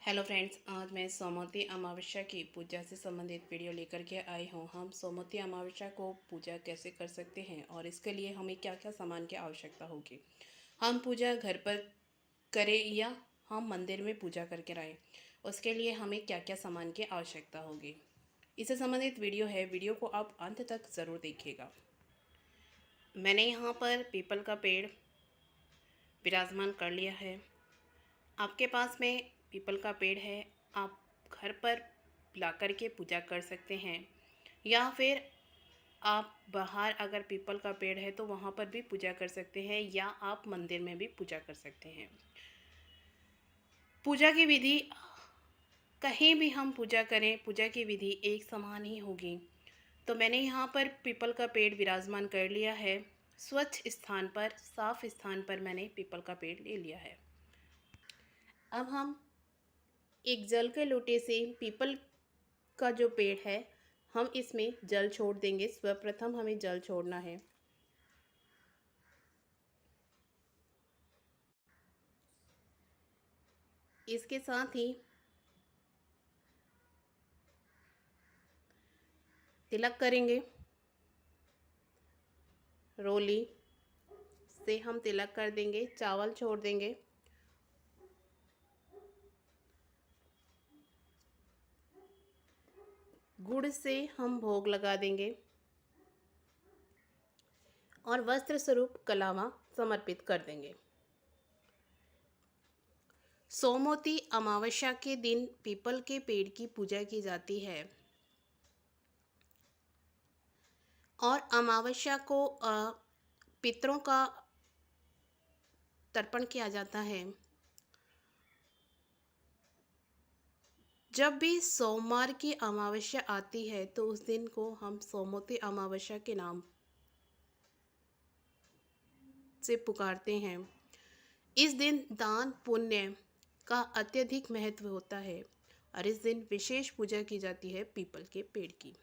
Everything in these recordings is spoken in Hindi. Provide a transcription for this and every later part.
हेलो फ्रेंड्स, आज मैं सोमवती अमावस्या की पूजा से संबंधित वीडियो लेकर के आई हूँ। हम सोमवती अमावस्या को पूजा कैसे कर सकते हैं और इसके लिए हमें क्या क्या सामान की आवश्यकता होगी। हम पूजा घर पर करें या हम मंदिर में पूजा करके आएँ, उसके लिए हमें क्या क्या सामान की आवश्यकता होगी। इससे संबंधित वीडियो है, वीडियो को आप अंत तक ज़रूर देखिएगा। मैंने यहाँ पर पीपल का पेड़ विराजमान कर लिया है। आपके पास में पीपल का पेड़ है, आप घर पर ला कर के पूजा कर सकते हैं, या फिर आप बाहर अगर पीपल का पेड़ है तो वहाँ पर भी पूजा कर सकते हैं, या आप मंदिर में भी पूजा कर सकते हैं। पूजा की विधि, कहीं भी हम पूजा करें, पूजा की विधि एक समान ही होगी। तो मैंने यहाँ पर पीपल का पेड़ विराजमान कर लिया है। स्वच्छ स्थान पर, साफ स्थान पर मैंने पीपल का पेड़ ले लिया है। अब हम एक जल के लोटे से पीपल का जो पेड़ है, हम इसमें जल छोड़ देंगे। सर्वप्रथम हमें जल छोड़ना है। इसके साथ ही तिलक करेंगे। रोली से हम तिलक कर देंगे, चावल छोड़ देंगे। गुड़ से हम भोग लगा देंगे और वस्त्र स्वरूप कलावा समर्पित कर देंगे। सोमवती अमावस्या के दिन पीपल के पेड़ की पूजा की जाती है और अमावस्या को पितरों का तर्पण किया जाता है। जब भी सोमवार की अमावस्या आती है तो उस दिन को हम सोमवती अमावस्या के नाम से पुकारते हैं। इस दिन दान पुण्य का अत्यधिक महत्व होता है और इस दिन विशेष पूजा की जाती है पीपल के पेड़ की।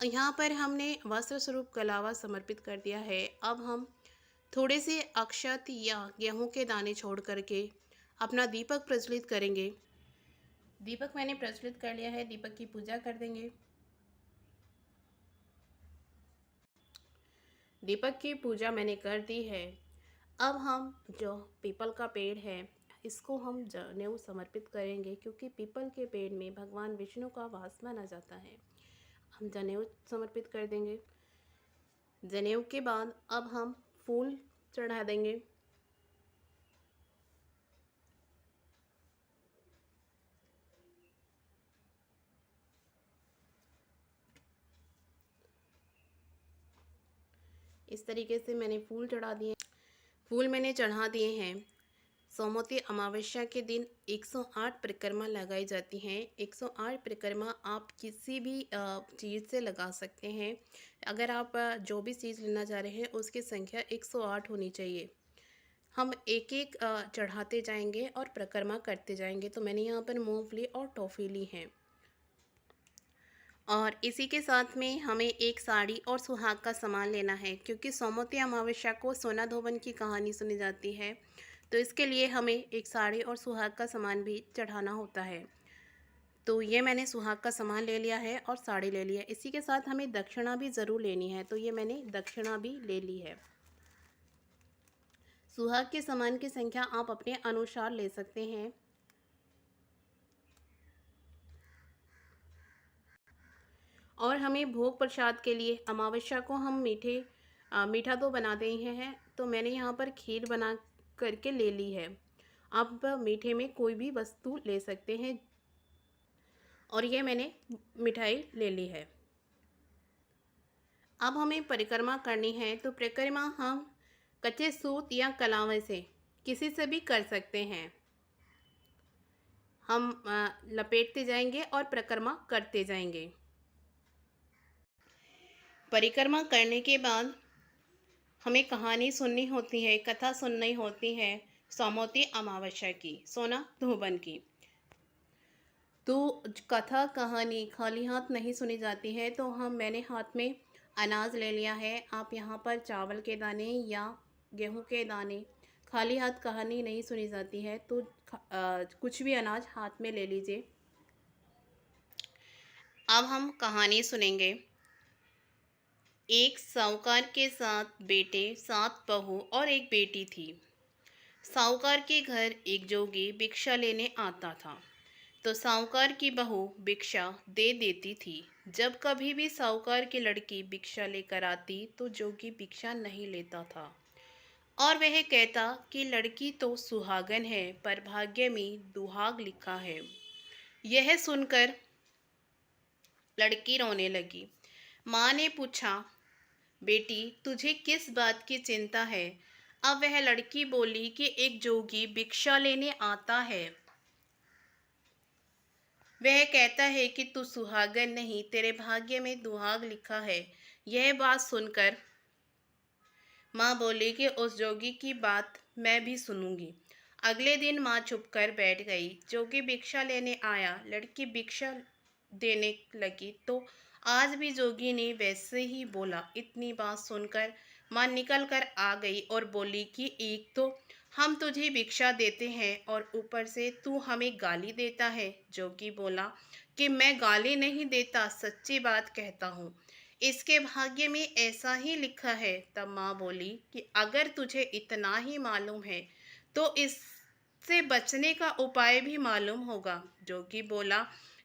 यहाँ पर हमने वस्त्र स्वरूप कलावा समर्पित कर दिया है। अब हम थोड़े से अक्षत या गेहूं के दाने छोड़ करके अपना दीपक प्रज्वलित करेंगे। दीपक मैंने प्रज्वलित कर लिया है, दीपक की पूजा कर देंगे। दीपक की पूजा मैंने कर दी है। अब हम जो पीपल का पेड़ है, इसको हम जनेऊ समर्पित करेंगे, क्योंकि पीपल के पेड़ में भगवान विष्णु का वास माना जाता है। हम जनेऊ समर्पित कर देंगे। जनेऊ के बाद अब हम फूल चढ़ा देंगे। इस तरीके से मैंने फूल चढ़ा दिए। फूल मैंने चढ़ा दिए हैं। सोमवती अमावस्या के दिन 108 परिक्रमा लगाई जाती हैं। 108 परिक्रमा आप किसी भी चीज़ से लगा सकते हैं। अगर आप जो भी चीज़ लेना चाह रहे हैं उसकी संख्या 108 होनी चाहिए। हम एक एक चढ़ाते जाएंगे और परिक्रमा करते जाएंगे। तो मैंने यहाँ पर मूंगफली और टॉफ़ी ली हैं। और इसी के साथ में हमें एक साड़ी और सुहाग का सामान लेना है, क्योंकि सोमवती अमावस्या को सोना धोबन की कहानी सुनी जाती है। तो इसके लिए हमें एक साड़ी और सुहाग का सामान भी चढ़ाना होता है। तो ये मैंने सुहाग का सामान ले लिया है और साड़ी ले लिया है। इसी के साथ हमें दक्षिणा भी ज़रूर लेनी है, तो ये मैंने दक्षिणा भी ले ली है। सुहाग के सामान की संख्या आप अपने अनुसार ले सकते हैं। और हमें भोग प्रसाद के लिए अमावस्या को हम मीठा तो बनाते ही हैं, तो मैंने यहाँ पर खीर बना करके ले ली है। आप मीठे में कोई भी वस्तु ले सकते हैं और ये मैंने मिठाई ले ली है। अब हमें परिक्रमा करनी है, तो परिक्रमा हम कच्चे सूत या कलावे से किसी से भी कर सकते हैं। हम लपेटते जाएंगे और परिक्रमा करते जाएंगे। परिक्रमा करने के बाद हमें कहानी सुननी होती है, कथा सुननी होती है सोमवती अमावस्या की, सोना धोबन की। तो कथा कहानी खाली हाथ नहीं सुनी जाती है। तो मैंने हाथ में अनाज ले लिया है। आप यहाँ पर चावल के दाने या गेहूं के दाने, खाली हाथ कहानी नहीं सुनी जाती है, तो कुछ भी अनाज हाथ में ले लीजिए। अब हम कहानी सुनेंगे। एक साहूकार के 7 बेटे, 7 बहू और एक बेटी थी। साहूकार के घर एक जोगी भिक्षा लेने आता था, तो साहूकार की बहू भिक्षा दे देती थी। जब कभी भी साहूकार की लड़की भिक्षा लेकर आती, तो जोगी भिक्षा नहीं लेता था और वह कहता कि लड़की तो सुहागन है, पर भाग्य में दुहाग लिखा है। यह सुनकर लड़की रोने लगी। माँ ने पूछा, बेटी तुझे किस बात की चिंता है? अब वह लड़की बोली कि एक जोगी भिक्षा लेने आता है। वह कहता है कि तू सुहागन नहीं, तेरे भाग्य में दुहाग लिखा है। यह बात सुनकर माँ बोली कि उस जोगी की बात मैं भी सुनूंगी। अगले दिन माँ चुपकर बैठ गई। जोगी भिक्षा लेने आया, लड़की भिक्षा देने लगी, तो आज भी जोगी ने वैसे ही बोला। इतनी बात सुनकर माँ निकल कर आ गई और बोली कि एक तो हम तुझे भिक्षा देते हैं और ऊपर से तू हमें गाली देता है। जोगी बोला कि मैं गाली नहीं देता, सच्ची बात कहता हूँ, इसके भाग्य में ऐसा ही लिखा है। तब माँ बोली कि अगर तुझे इतना ही मालूम है तो इससे बचने का उपाय भी मालूम होगा। जोगी बोला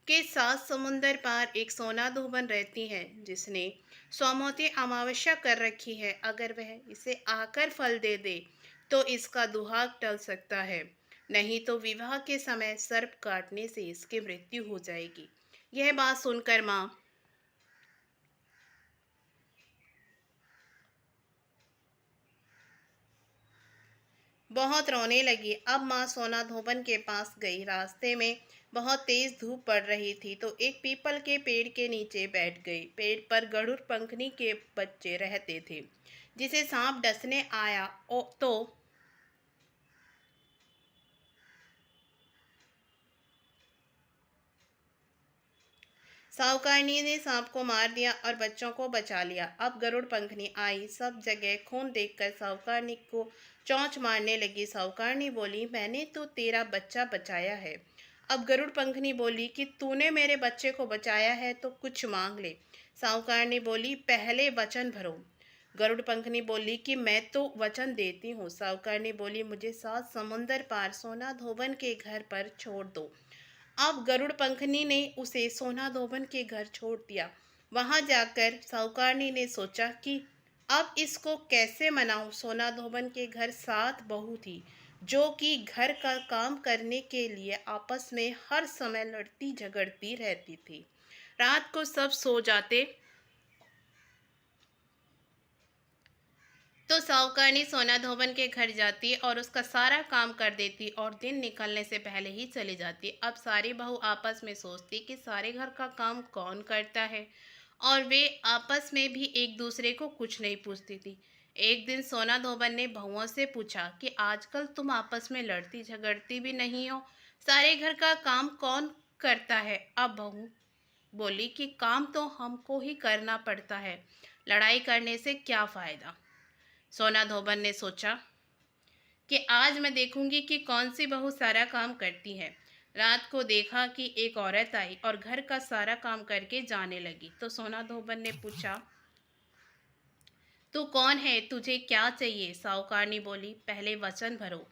कि 7 समुंदर पार एक सोना धोबन रहती है, जिसने सोमवती अमावस्या कर रखी है। अगर वह इसे आकर फल दे दे तो इसका दुहाग टल सकता है, नहीं तो विवाह के समय सर्प काटने से इसकी मृत्यु हो जाएगी। यह बात सुनकर माँ बहुत रोने लगी। अब माँ सोना धोबन के पास गई। रास्ते में बहुत तेज धूप पड़ रही थी, तो एक पीपल के पेड़ के नीचे बैठ गई। पेड़ पर गरुड़ पंखनी के बच्चे रहते थे, जिसे सांप डसने आया तो साहूकारनी ने सांप को मार दिया और बच्चों को बचा लिया। अब गरुड़ पंखनी आई, सब जगह खून देखकर साहूकारनी को चोंच मारने लगी। साहूकारनी बोली, मैंने तो तेरा बच्चा बचाया है। अब गरुड़ पंखनी बोली कि तूने मेरे बच्चे को बचाया है तो कुछ मांग ले। साहूकारनी बोली, पहले वचन भरो। गरुड़ पंखनी बोली कि मैं तो वचन देती हूँ। साहूकारनी बोली, मुझे 7 समुंदर पार सोना धोबन के घर पर छोड़ दो। अब गरुड़ पंखनी ने उसे सोना धोबन के घर छोड़ दिया। वहां जाकर साहूकारनी ने सोचा कि अब इसको कैसे मनाऊं। सोना धोबन के घर 7 बहू थी, जो कि घर का काम करने के लिए आपस में हर समय लड़ती झगड़ती रहती थी। रात को सब सो जाते तो साहूकारनी सोना धोबन के घर जाती और उसका सारा काम कर देती और दिन निकलने से पहले ही चली जाती। अब सारी बहू आपस में सोचती कि सारे घर का काम कौन करता है, और वे आपस में भी एक दूसरे को कुछ नहीं पूछती थी। एक दिन सोना धोबन ने बहुओं से पूछा कि आजकल तुम आपस में लड़ती झगड़ती भी नहीं हो, सारे घर का काम कौन करता है? अब बहू बोली कि काम तो हमको ही करना पड़ता है, लड़ाई करने से क्या फायदा। सोना धोबन ने सोचा कि आज मैं देखूंगी कि कौन सी बहू सारा काम करती है। रात को देखा कि एक औरत आई और घर का सारा काम करके जाने लगी। तो सोना धोबन ने पूछा, तू कौन है, तुझे क्या चाहिए? साहूकारनी बोली, पहले वचन भरो।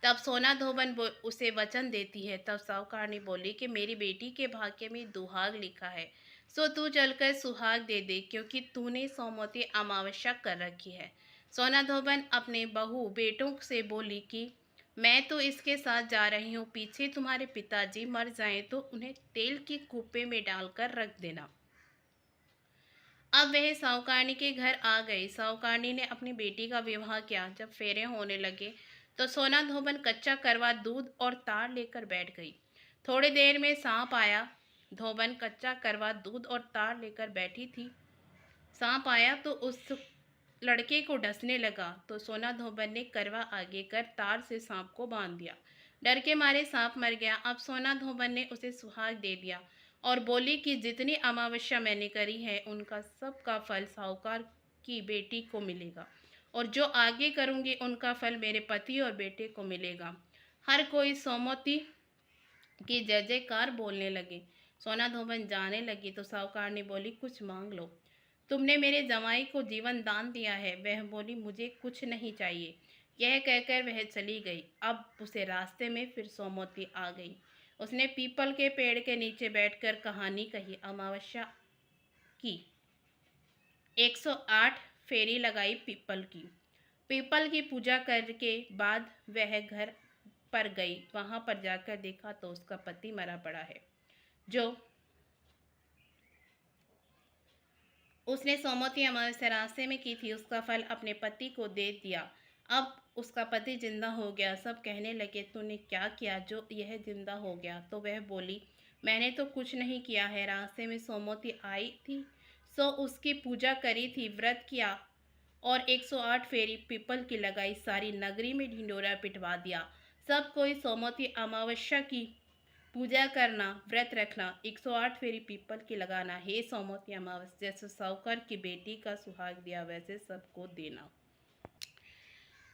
तब सोना धोबन उसे वचन देती है। तब साहूकारनी बोली कि मेरी बेटी के भाग्य में दुहाग लिखा है, सो तू चलकर सुहाग दे दे, क्योंकि तूने सोमवती अमावस्या कर रखी है। सोना धोबन अपने बहू बेटों से बोली कि मैं तो इसके साथ जा रही हूँ, पीछे तुम्हारे पिताजी मर जाएं तो उन्हें तेल की कुप्पे में डालकर रख देना। अब वह साहूकारनी के घर आ गई। साहूकारनी ने अपनी बेटी का विवाह किया। जब फेरे होने लगे तो सोना धोबन कच्चा करवा दूध और तार लेकर बैठ गई। थोड़ी देर में सांप आया। धोबन कच्चा करवा दूध और तार लेकर बैठी थी। सांप आया तो उस लड़के को डसने लगा, तो सोना धोबन ने करवा आगे कर तार से सांप को बांध दिया। डर के मारे सांप मर गया। अब सोना धोबन ने उसे सुहाग दे दिया और बोली कि जितनी अमावस्या मैंने करी है, उनका सब का फल साहूकार की बेटी को मिलेगा। और जो आगे करूँगी उनका फल मेरे पति और बेटे को मिलेगा। हर कोई सोमवती की जय जयकार बोलने लगे। सोना धोबन जाने लगी तो साहूकारनी बोली, कुछ मांग लो। तुमने मेरे जमाई को जीवन दान दिया है। वह बोली, मुझे कुछ नहीं चाहिए। यह कहकर वह चली गई। अब उसे रास्ते में फिर सोमवती आ गई। उसने पीपल के पेड़ के नीचे बैठकर कहानी कही, अमावस्या की। 108 फेरी लगाई पीपल की। पीपल की पूजा करके बाद वह घर पर गई। वहां पर जाकर देखा तो उसका पति मरा पड़ा है। जो उसने सोमवती अमावस्या रास्ते में की थी, उसका फल अपने पति को दे दिया। अब उसका पति जिंदा हो गया। सब कहने लगे, तूने क्या किया जो यह जिंदा हो गया? तो वह बोली, मैंने तो कुछ नहीं किया है। रास्ते में सोमवती आई थी, सो उसकी पूजा करी थी, व्रत किया और 108 फेरी पीपल की लगाई। सारी नगरी में ढिंडोरा पिटवा दिया। सब कोई सोमवती अमावस्या की पूजा करना, व्रत रखना, 108 फेरी पीपल की लगाना। हे सोमवती अमावस्या, जैसे साहूकार की बेटी का सुहाग दिया वैसे सबको देना।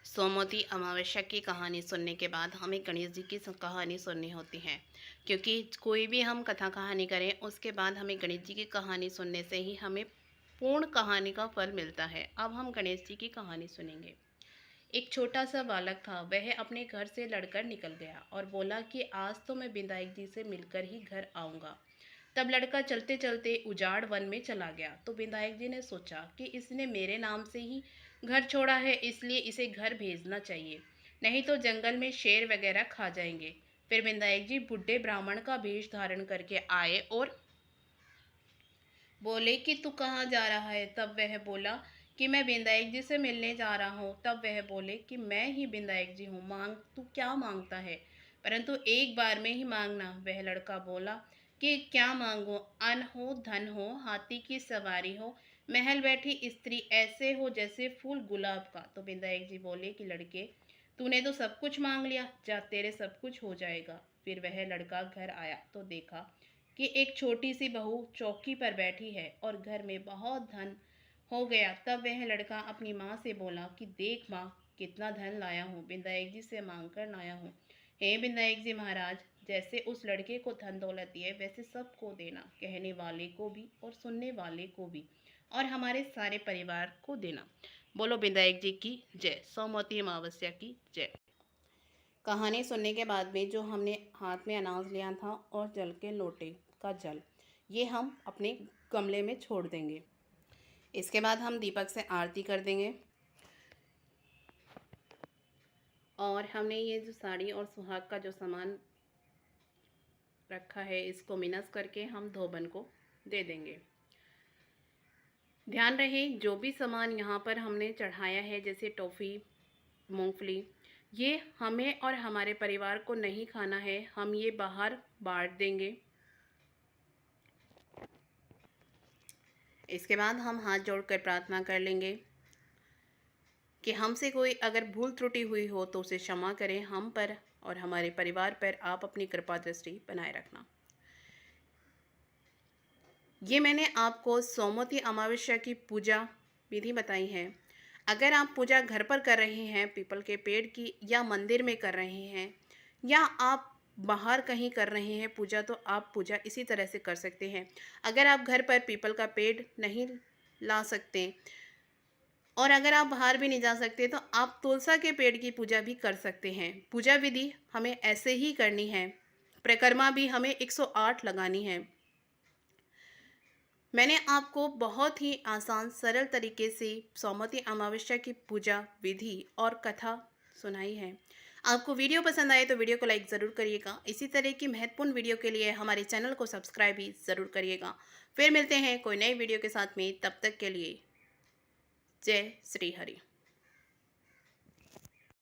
सोमवती अमावस्या की कहानी सुनने के बाद हमें गणेश जी की कहानी सुननी होती है, क्योंकि कोई भी हम कथा कहानी करें उसके बाद हमें गणेश जी की कहानी सुनने से ही हमें पूर्ण कहानी का फल मिलता है। अब हम गणेश जी की कहानी सुनेंगे। एक छोटा सा बालक था। वह अपने घर से लड़कर निकल गया और बोला कि आज तो मैं विनायक जी से मिलकर ही घर आऊँगा। तब लड़का चलते चलते उजाड़ वन में चला गया। तो विनायक जी ने सोचा कि इसने मेरे नाम से ही घर छोड़ा है, इसलिए इसे घर भेजना चाहिए, नहीं तो जंगल में शेर वगैरह खा जाएंगे। फिर विनायक जी बुढ़े ब्राह्मण का वेश धारण करके आए और बोले कि तू कहाँ जा रहा है? तब वह बोला कि मैं विनायक जी से मिलने जा रहा हूँ। तब वह बोले कि मैं ही विनायक जी हूँ, मांग, तू क्या मांगता है, परंतु एक बार में ही मांगना। वह लड़का बोला कि क्या मांगो? अन्न हो, धन हो, हाथी की सवारी हो, महल बैठी स्त्री, ऐसे हो जैसे फूल गुलाब का। तो विनायक जी बोले कि लड़के, तूने तो सब कुछ मांग लिया, जा तेरे सब कुछ हो जाएगा। फिर वह लड़का घर आया तो देखा कि एक छोटी सी बहू चौकी पर बैठी है और घर में बहुत धन हो गया। तब वह लड़का अपनी माँ से बोला कि देख माँ, कितना धन लाया हूँ, विनायक जी से मांग कर लाया हूँ। हे विनायक जी महाराज, जैसे उस लड़के को धन दौलत दिए वैसे सबको देना, कहने वाले को भी और सुनने वाले को भी, और हमारे सारे परिवार को देना। बोलो विनायक जी की जय। सोमवती अमावस्या की जय। कहानी सुनने के बाद में जो हमने हाथ में अनाज लिया था और जल के लोटे का जल, ये हम अपने गमले में छोड़ देंगे। इसके बाद हम दीपक से आरती कर देंगे और हमने ये जो साड़ी और सुहाग का जो सामान रखा है इसको मिनस करके हम धोबन को दे देंगे। ध्यान रहे, जो भी सामान यहाँ पर हमने चढ़ाया है जैसे टॉफ़ी, मूंगफली, ये हमें और हमारे परिवार को नहीं खाना है, हम ये बाहर बांट देंगे। इसके बाद हम हाथ जोड़कर प्रार्थना कर लेंगे कि हमसे कोई अगर भूल त्रुटि हुई हो तो उसे क्षमा करें। हम पर और हमारे परिवार पर आप अपनी कृपा दृष्टि बनाए रखना। ये मैंने आपको सोमवती अमावस्या की पूजा विधि बताई है। अगर आप पूजा घर पर कर रहे हैं पीपल के पेड़ की, या मंदिर में कर रहे हैं, या आप बाहर कहीं कर रहे हैं पूजा, तो आप पूजा इसी तरह से कर सकते हैं। अगर आप घर पर पीपल का पेड़ नहीं ला सकते और अगर आप बाहर भी नहीं जा सकते तो आप तुलसा के पेड़ की पूजा भी कर सकते हैं। पूजा विधि हमें ऐसे ही करनी है। परिक्रमा भी हमें 108 लगानी है। मैंने आपको बहुत ही आसान सरल तरीके से सोमवती अमावस्या की पूजा विधि और कथा सुनाई है। आपको वीडियो पसंद आए तो वीडियो को लाइक ज़रूर करिएगा। इसी तरह की महत्वपूर्ण वीडियो के लिए हमारे चैनल को सब्सक्राइब भी ज़रूर करिएगा। फिर मिलते हैं कोई नई वीडियो के साथ में, तब तक के लिए जय श्री हरि।